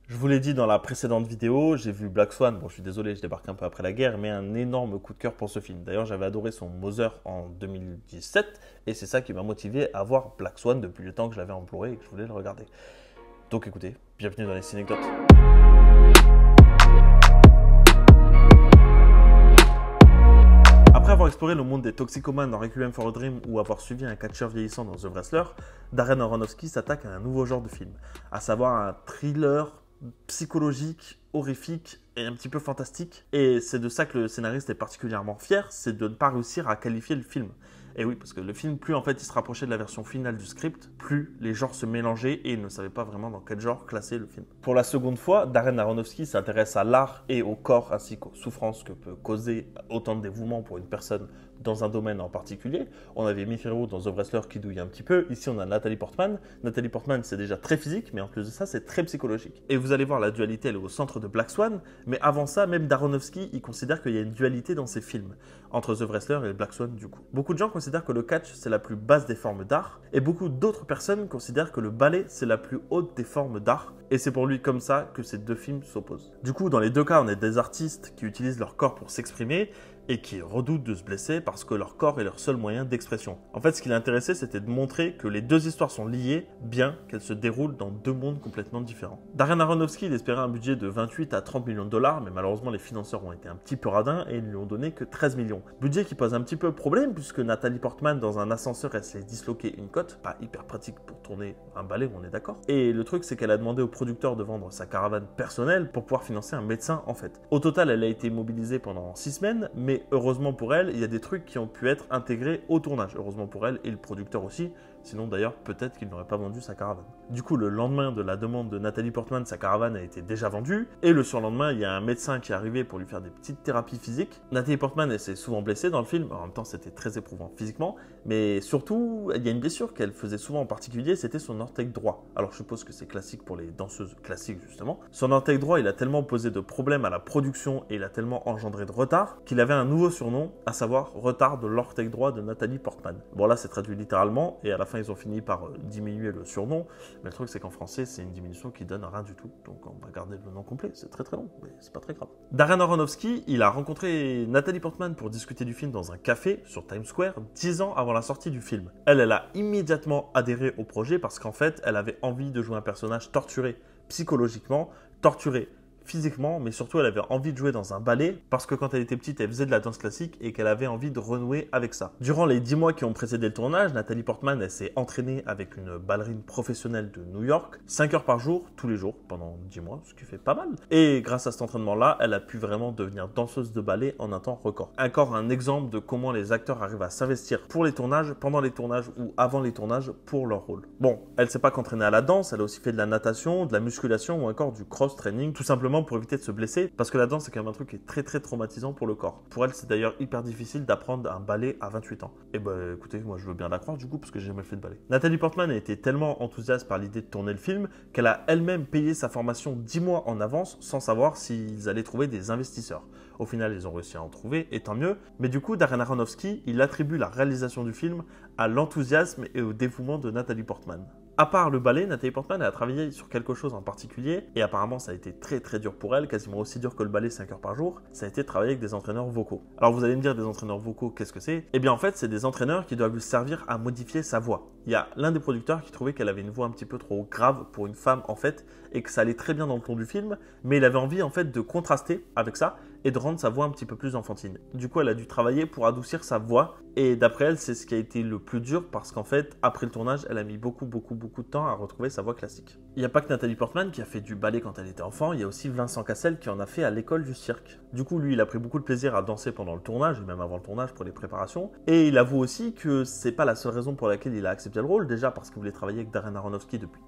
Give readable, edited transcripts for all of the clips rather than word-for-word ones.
Je vous l'ai dit dans la précédente vidéo, j'ai vu Black Swan, bon je suis désolé, je débarque un peu après la guerre, mais un énorme coup de cœur pour ce film. D'ailleurs j'avais adoré son Mother en 2017, et c'est ça qui m'a motivé à voir Black Swan depuis le temps que je l'avais imploré et que je voulais le regarder. Donc écoutez, bienvenue dans les Cinecdotes. Après avoir exploré le monde des toxicomanes dans Requiem for a Dream ou avoir suivi un catcheur vieillissant dans The Wrestler, Darren Aronofsky s'attaque à un nouveau genre de film, à savoir un thriller psychologique, horrifique et un petit peu fantastique. Et c'est de ça que le scénariste est particulièrement fier, c'est de ne pas réussir à qualifier le film. Et oui, parce que le film, plus en fait il se rapprochait de la version finale du script, plus les genres se mélangeaient et il ne savait pas vraiment dans quel genre classer le film. Pour la seconde fois, Darren Aronofsky s'intéresse à l'art et au corps ainsi qu'aux souffrances que peut causer autant de dévouement pour une personne dans un domaine en particulier. On avait Mia Farrow dans The Wrestler qui douille un petit peu. Ici, on a Natalie Portman. Natalie Portman, c'est déjà très physique, mais en plus de ça, c'est très psychologique. Et vous allez voir, la dualité, elle est au centre de Black Swan. Mais avant ça, même Aronofsky, il considère qu'il y a une dualité dans ses films, entre The Wrestler et Black Swan, du coup. Beaucoup de gens considèrent que le catch, c'est la plus basse des formes d'art. Et beaucoup d'autres personnes considèrent que le ballet, c'est la plus haute des formes d'art. Et c'est pour lui comme ça que ces deux films s'opposent. Du coup, dans les deux cas, on est des artistes qui utilisent leur corps pour s'exprimer et qui redoutent de se blesser parce que leur corps est leur seul moyen d'expression. En fait, ce qui l'intéressait, c'était de montrer que les deux histoires sont liées, bien qu'elles se déroulent dans deux mondes complètement différents. Darren Aronofsky, il espérait un budget de 28 à 30 millions de dollars, mais malheureusement, les financeurs ont été un petit peu radins et ils ne lui ont donné que 13 millions. Budget qui pose un petit peu problème puisque Natalie Portman, dans un ascenseur, elle s'est disloquée une côte, pas hyper pratique pour tourner un ballet, on est d'accord. Et le truc, c'est qu'elle a demandé au producteur de vendre sa caravane personnelle pour pouvoir financer un médecin, en fait. Au total, elle a été mobilisée pendant 6 semaines, mais heureusement pour elle, il y a des trucs qui ont pu être intégrés au tournage. Heureusement pour elle et le producteur aussi. Sinon d'ailleurs, peut-être qu'il n'aurait pas vendu sa caravane. Du coup, le lendemain de la demande de Natalie Portman, sa caravane a été déjà vendue. Et le surlendemain, il y a un médecin qui est arrivé pour lui faire des petites thérapies physiques. Nathalie Portman, elle s'est souvent blessée dans le film. En même temps, c'était très éprouvant physiquement. Mais surtout, il y a une blessure qu'elle faisait souvent en particulier, c'était son orteil droit. Alors je suppose que c'est classique pour les danseuses classiques justement. Son orteil droit, il a tellement posé de problèmes à la production et il a tellement engendré de retard qu'il avait un nouveau surnom, à savoir retard de l'orteil droit de Natalie Portman. Bon là, c'est traduit littéralement et à la fin, ils ont fini par diminuer le surnom. Mais le truc, c'est qu'en français, c'est une diminution qui donne rien du tout. Donc on va garder le nom complet. C'est très très long, mais c'est pas très grave. Darren Aronofsky, il a rencontré Natalie Portman pour discuter du film dans un café sur Times Square 10 ans avant la sortie du film. Elle a immédiatement adhéré au projet parce qu'en fait, elle avait envie de jouer un personnage torturé psychologiquement, torturé physiquement, mais surtout elle avait envie de jouer dans un ballet parce que quand elle était petite, elle faisait de la danse classique et qu'elle avait envie de renouer avec ça. Durant les 10 mois qui ont précédé le tournage, Natalie Portman, elle s'est entraînée avec une ballerine professionnelle de New York, 5 heures par jour, tous les jours, pendant 10 mois, ce qui fait pas mal. Et grâce à cet entraînement-là, elle a pu vraiment devenir danseuse de ballet en un temps record. Encore un exemple de comment les acteurs arrivent à s'investir pour les tournages, pendant les tournages ou avant les tournages pour leur rôle. Bon, elle s'est pas qu'entraînée à la danse, elle a aussi fait de la natation, de la musculation ou encore du cross-training, tout simplement pour éviter de se blesser, parce que la danse c'est quand même un truc qui est très très traumatisant pour le corps. Pour elle, c'est d'ailleurs hyper difficile d'apprendre un ballet à 28 ans. Et bah écoutez, moi je veux bien la croire du coup, parce que j'ai jamais fait de ballet. Natalie Portman a été tellement enthousiaste par l'idée de tourner le film qu'elle a elle-même payé sa formation 10 mois en avance sans savoir s'ils allaient trouver des investisseurs. Au final, ils ont réussi à en trouver, et tant mieux. Mais du coup, Darren Aronofsky, il attribue la réalisation du film à l'enthousiasme et au dévouement de Natalie Portman. À part le ballet, Natalie Portman a travaillé sur quelque chose en particulier, et apparemment ça a été très très dur pour elle, quasiment aussi dur que le ballet 5 heures par jour, ça a été de travailler avec des entraîneurs vocaux. Alors vous allez me dire, des entraîneurs vocaux, qu'est-ce que c'est? Eh bien en fait, c'est des entraîneurs qui doivent lui servir à modifier sa voix. Il y a l'un des producteurs qui trouvait qu'elle avait une voix un petit peu trop grave pour une femme en fait, et que ça allait très bien dans le ton du film, mais il avait envie en fait de contraster avec ça, et de rendre sa voix un petit peu plus enfantine. Du coup, elle a dû travailler pour adoucir sa voix, et d'après elle, c'est ce qui a été le plus dur, parce qu'en fait, après le tournage, elle a mis beaucoup de temps à retrouver sa voix classique. Il n'y a pas que Natalie Portman qui a fait du ballet quand elle était enfant, il y a aussi Vincent Cassel qui en a fait à l'école du cirque. Du coup, lui, il a pris beaucoup de plaisir à danser pendant le tournage, et même avant le tournage pour les préparations, et il avoue aussi que c'est pas la seule raison pour laquelle il a accepté le rôle, déjà parce qu'il voulait travailler avec Darren Aronofsky depuis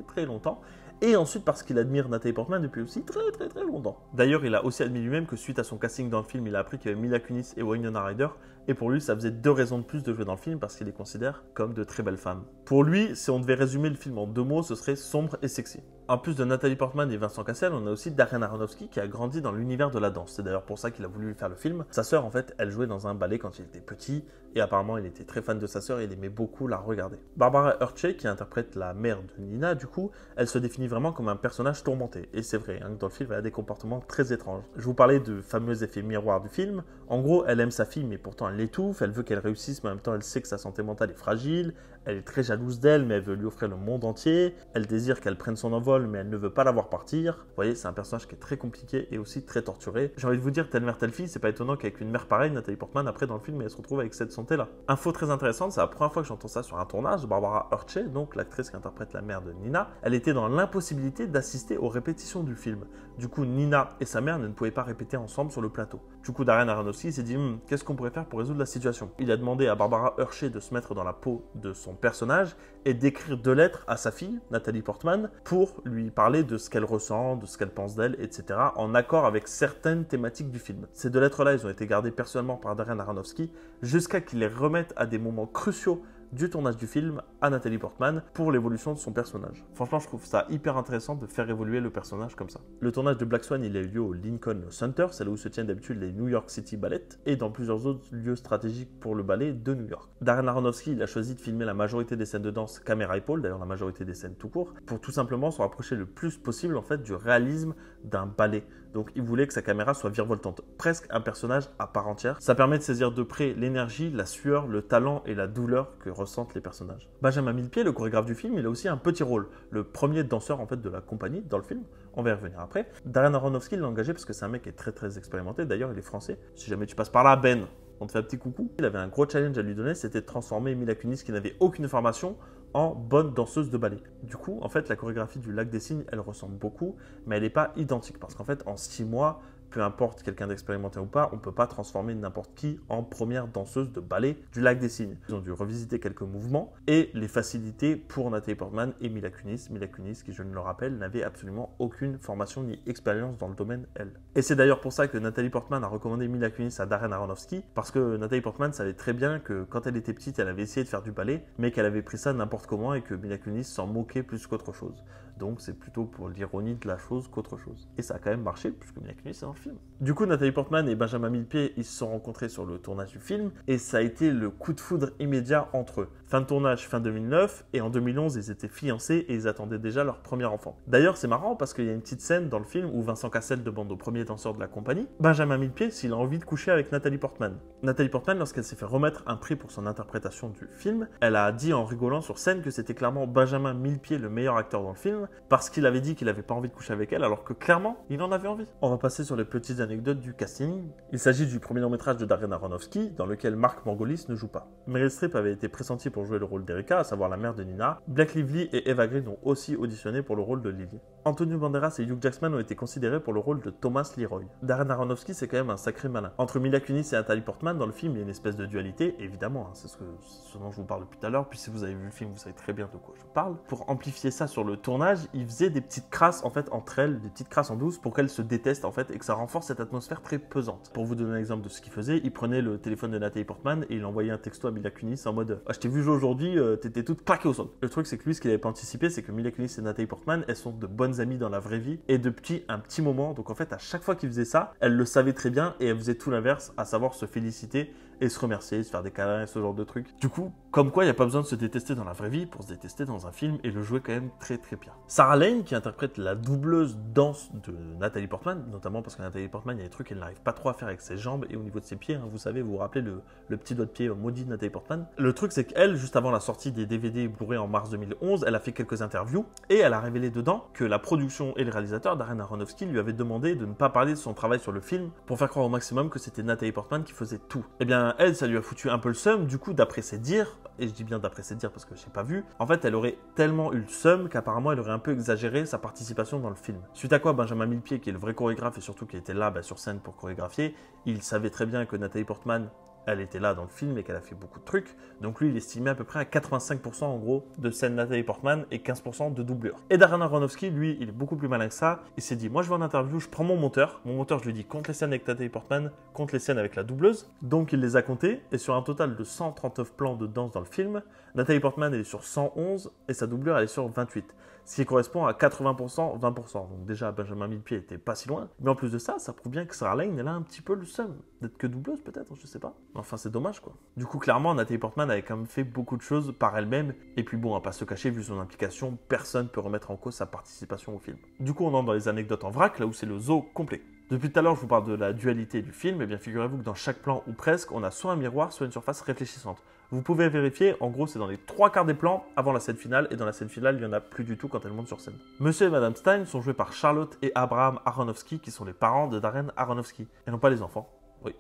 très longtemps, et ensuite parce qu'il admire Natalie Portman depuis aussi très longtemps. D'ailleurs, il a aussi admis lui-même que suite à son casting dans le film, il a appris qu'il y avait Mila Kunis et Winona Ryder, et pour lui, ça faisait 2 raisons de plus de jouer dans le film parce qu'il les considère comme de très belles femmes. Pour lui, si on devait résumer le film en 2 mots, ce serait sombre et sexy. En plus de Nathalie Portman et Vincent Cassel, on a aussi Darren Aronofsky qui a grandi dans l'univers de la danse. C'est d'ailleurs pour ça qu'il a voulu faire le film. Sa sœur, en fait, elle jouait dans un ballet quand il était petit et apparemment il était très fan de sa sœur et il aimait beaucoup la regarder. Barbara Hershey, qui interprète la mère de Nina, du coup, elle se définit vraiment comme un personnage tourmenté. Et c'est vrai, hein, dans le film, elle a des comportements très étranges. Je vous parlais de fameux effets miroirs du film. En gros, elle aime sa fille, mais pourtant elle l'étouffe, elle veut qu'elle réussisse, mais en même temps elle sait que sa santé mentale est fragile, elle est très jalouse d'elle, mais elle veut lui offrir le monde entier, elle désire qu'elle prenne son envol, mais elle ne veut pas la voir partir. Vous voyez, c'est un personnage qui est très compliqué et aussi très torturé. J'ai envie de vous dire, telle mère, telle fille, c'est pas étonnant qu'avec une mère pareille, Nathalie Portman, après dans le film, elle se retrouve avec cette santé-là. Info très intéressante, c'est la première fois que j'entends ça sur un tournage. Barbara Hershey, donc l'actrice qui interprète la mère de Nina, elle était dans l'impossibilité d'assister aux répétitions du film. Du coup, Nina et sa mère ne pouvaient pas répéter ensemble sur le plateau. Du coup, Darren Aronofsky s'est dit qu'est-ce qu'on pourrait faire pour résoudre la situation. Il a demandé à Barbara Hershey de se mettre dans la peau de son personnage et d'écrire 2 lettres à sa fille, Nathalie Portman, pour lui parler de ce qu'elle ressent, de ce qu'elle pense d'elle, etc., en accord avec certaines thématiques du film. Ces 2 lettres-là, elles ont été gardées personnellement par Darren Aronofsky jusqu'à qu'il les remette à des moments cruciaux du tournage du film à Nathalie Portman pour l'évolution de son personnage. Franchement, je trouve ça hyper intéressant de faire évoluer le personnage comme ça. Le tournage de Black Swan, il a eu lieu au Lincoln Center, c'est là où se tiennent d'habitude les New York City Ballet, et dans plusieurs autres lieux stratégiques pour le ballet de New York. Darren Aronofsky, il a choisi de filmer la majorité des scènes de danse caméra épaule, d'ailleurs la majorité des scènes tout court, pour tout simplement se rapprocher le plus possible en fait du réalisme d'un ballet. Donc il voulait que sa caméra soit virevoltante, presque un personnage à part entière. Ça permet de saisir de près l'énergie, la sueur, le talent et la douleur que ressentent les personnages. Benjamin Millepied, le chorégraphe du film, il a aussi un petit rôle, le premier danseur en fait de la compagnie dans le film. On va y revenir après. Darren Aronofsky l'a engagé parce que c'est un mec qui est très très expérimenté. D'ailleurs, il est français. Si jamais tu passes par là, Ben, on te fait un petit coucou. Il avait un gros challenge à lui donner, c'était de transformer Mila Kunis, qui n'avait aucune formation, en bonne danseuse de ballet. Du coup, en fait, la chorégraphie du Lac des Cygnes, elle ressemble beaucoup, mais elle n'est pas identique parce qu'en fait, en 6 mois, peu importe quelqu'un d'expérimenté ou pas, on ne peut pas transformer n'importe qui en première danseuse de ballet du Lac des Cygnes. Ils ont dû revisiter quelques mouvements et les faciliter pour Nathalie Portman et Mila Kunis. Mila Kunis, qui je ne le rappelle, n'avait absolument aucune formation ni expérience dans le domaine, elle. Et c'est d'ailleurs pour ça que Nathalie Portman a recommandé Mila Kunis à Darren Aronofsky, parce que Nathalie Portman savait très bien que quand elle était petite, elle avait essayé de faire du ballet, mais qu'elle avait pris ça n'importe comment et que Mila Kunis s'en moquait plus qu'autre chose. Donc c'est plutôt pour l'ironie de la chose qu'autre chose. Et ça a quand même marché, puisque Mila Kunis est dans le film. Du coup, Nathalie Portman et Benjamin Millepied, ils se sont rencontrés sur le tournage du film, et ça a été le coup de foudre immédiat entre eux. Fin de tournage, fin 2009, et en 2011, ils étaient fiancés et ils attendaient déjà leur premier enfant. D'ailleurs, c'est marrant parce qu'il y a une petite scène dans le film où Vincent Cassel demande au premier danseur de la compagnie, Benjamin Millepied, s'il a envie de coucher avec Nathalie Portman. Nathalie Portman, lorsqu'elle s'est fait remettre un prix pour son interprétation du film, elle a dit en rigolant sur scène que c'était clairement Benjamin Millepied le meilleur acteur dans le film, parce qu'il avait dit qu'il n'avait pas envie de coucher avec elle, alors que clairement, il en avait envie. On va passer sur les petites anecdotes du casting. Il s'agit du premier long-métrage de Darren Aronofsky, dans lequel Mark Margolis ne joue pas. Meryl Streep avait été pressentie pour jouer le rôle d'Erika, à savoir la mère de Nina. Blake Lively et Eva Green ont aussi auditionné pour le rôle de Lily. Antonio Banderas et Hugh Jackman ont été considérés pour le rôle de Thomas Leroy. Darren Aronofsky, c'est quand même un sacré malin. Entre Mila Kunis et Nathalie Portman, dans le film, il y a une espèce de dualité, évidemment, hein, c'est ce dont je vous parle depuis tout à l'heure, puis si vous avez vu le film, vous savez très bien de quoi je parle. Pour amplifier ça sur le tournage, il faisait des petites crasses en fait entre elles, des petites crasses en douce pour qu'elles se détestent en fait et que ça renforce cette atmosphère très pesante. Pour vous donner un exemple de ce qu'il faisait, il prenait le téléphone de Nathalie Portman et il envoyait un texto à Mila Kunis en mode je t'ai vu jouer aujourd'hui, t'étais toute claquée au sol. Le truc c'est que lui, ce qu'il avait pas anticipé, c'est que Mila Kunis et Nathalie Portman, elles sont de bonnes amies dans la vraie vie et depuis un petit moment. Donc en fait, à chaque fois qu'il faisait ça, elle le savait très bien et elle faisait tout l'inverse, à savoir se féliciter et se remercier, se faire des câlins et ce genre de trucs. Du coup, comme quoi il n'y a pas besoin de se détester dans la vraie vie pour se détester dans un film et le jouer quand même très très bien. Sarah Lane, qui interprète la doubleuse danse de Nathalie Portman, notamment parce que Nathalie Portman, il y a des trucs qu'elle n'arrive pas trop à faire avec ses jambes et au niveau de ses pieds, hein, vous savez, vous vous rappelez le petit doigt de pied maudit de Nathalie Portman. Le truc c'est qu'elle, juste avant la sortie des DVD Blu-ray en mars 2011, elle a fait quelques interviews et elle a révélé dedans que la production et le réalisateur, Darren Aronofsky, lui avaient demandé de ne pas parler de son travail sur le film pour faire croire au maximum que c'était Nathalie Portman qui faisait tout. Et bien elle, ça lui a foutu un peu le seum, du coup d'après ses dires, et je dis bien d'après ses dires parce que je n'ai pas vu, en fait elle aurait tellement eu le seum qu'apparemment elle aurait un peu exagéré sa participation dans le film. Suite à quoi Benjamin Millepied, qui est le vrai chorégraphe et surtout qui était là sur scène pour chorégraphier, il savait très bien que Nathalie Portman, elle était là dans le film et qu'elle a fait beaucoup de trucs. Donc lui, il estimait à peu près à 85% en gros de scènes Nathalie Portman et 15% de doublure. Et Darren Aronofsky, lui, il est beaucoup plus malin que ça. Il s'est dit, moi je vais en interview, je prends mon monteur. Mon monteur, je lui dis, compte les scènes avec Nathalie Portman, compte les scènes avec la doubleuse. Donc il les a comptées et sur un total de 139 plans de danse dans le film, Nathalie Portman elle est sur 111 et sa doublure elle est sur 28. ce qui correspond à 80%, 20%. Donc déjà, Benjamin Millepied était pas si loin. Mais en plus de ça, ça prouve bien que Sarah Lane, elle a un petit peu le seum. D'être que doubleuse peut-être, je sais pas. Enfin, c'est dommage quoi. Du coup, clairement, Nathalie Portman avait quand même fait beaucoup de choses par elle-même. Et puis bon, à pas se cacher, vu son implication, personne peut remettre en cause sa participation au film. Du coup, on entre dans les anecdotes en vrac, là où c'est le zoo complet. Depuis tout à l'heure, je vous parle de la dualité du film, et bien figurez-vous que dans chaque plan, ou presque, on a soit un miroir, soit une surface réfléchissante. Vous pouvez vérifier, en gros, c'est dans les 3/4 des plans avant la scène finale, et dans la scène finale, il n'y en a plus du tout quand elle monte sur scène. Monsieur et Madame Stein sont joués par Charlotte et Abraham Aronofsky, qui sont les parents de Darren Aronofsky, et non pas les enfants. Oui.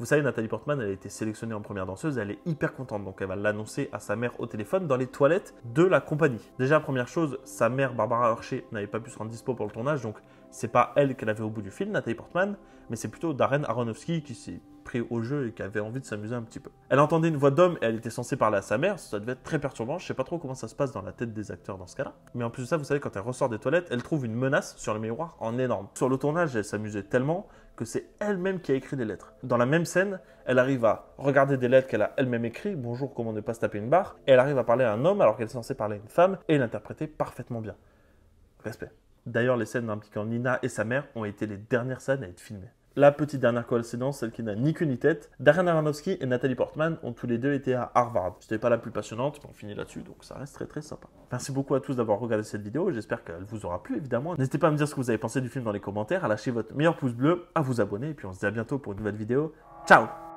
Vous savez, Nathalie Portman, elle a été sélectionnée en première danseuse et elle est hyper contente. Donc elle va l'annoncer à sa mère au téléphone dans les toilettes de la compagnie. Déjà, première chose, sa mère, Barbara Hershey, n'avait pas pu se rendre dispo pour le tournage. Donc c'est pas elle qu'elle avait au bout du film, Nathalie Portman, mais c'est plutôt Darren Aronofsky qui s'est pris au jeu et qui avait envie de s'amuser un petit peu. Elle entendait une voix d'homme et elle était censée parler à sa mère. Ça devait être très perturbant. Je sais pas trop comment ça se passe dans la tête des acteurs dans ce cas-là. Mais en plus de ça, vous savez, quand elle ressort des toilettes, elle trouve une menace sur le miroir en énorme. Sur le tournage, elle s'amusait tellement que c'est elle-même qui a écrit des lettres. Dans la même scène, elle arrive à regarder des lettres qu'elle a elle-même écrites, bonjour, comment ne pas se taper une barre, et elle arrive à parler à un homme alors qu'elle est censée parler à une femme, et l'interpréter parfaitement bien. Respect. D'ailleurs, les scènes impliquant Nina et sa mère ont été les dernières scènes à être filmées. La petite dernière coïncidence, celle qui n'a ni queue ni tête, Darren Aronofsky et Nathalie Portman ont tous les deux été à Harvard. C'était pas la plus passionnante, mais on finit là-dessus, donc ça reste très très sympa. Merci beaucoup à tous d'avoir regardé cette vidéo, j'espère qu'elle vous aura plu évidemment. N'hésitez pas à me dire ce que vous avez pensé du film dans les commentaires, à lâcher votre meilleur pouce bleu, à vous abonner, et puis on se dit à bientôt pour une nouvelle vidéo. Ciao!